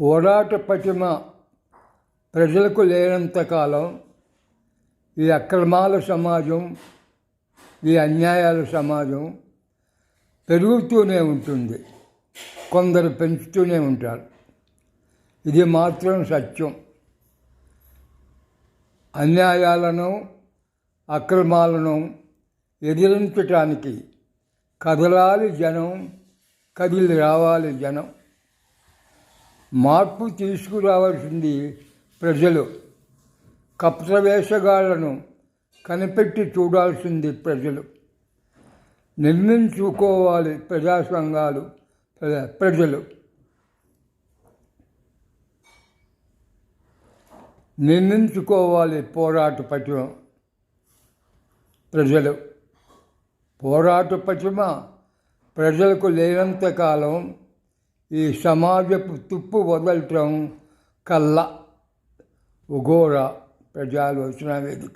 పోరాట పటిమ ప్రజలకు లేనంతకాలం ఈ అక్రమాల సమాజం, ఈ అన్యాయాల సమాజం పెరుగుతూనే ఉంటుంది. కొందరు పెంచుతూనే ఉంటారు. ఇది మాత్రం సత్యం. అన్యాయాలను, అక్రమాలను ఎదిరించటానికి కదలాలి జనం, కదిలి రావాలి జనం. మార్పు తీసుకురావాల్సింది ప్రజలు. కపట వేషగాళ్లను కనిపెట్టి చూడాల్సింది ప్రజలు. నిర్మించుకోవాలి ప్రజా సంఘాలు, ప్రజలు నిర్మించుకోవాలి పోరాట పటిమ ప్రజలు. పోరాట పటిమ ప్రజలకు లేనంతకాలం ఈ సమాజపు తుప్పు వదలటం కల్లా. ఉగోర ప్రజాలోచన వేదిక.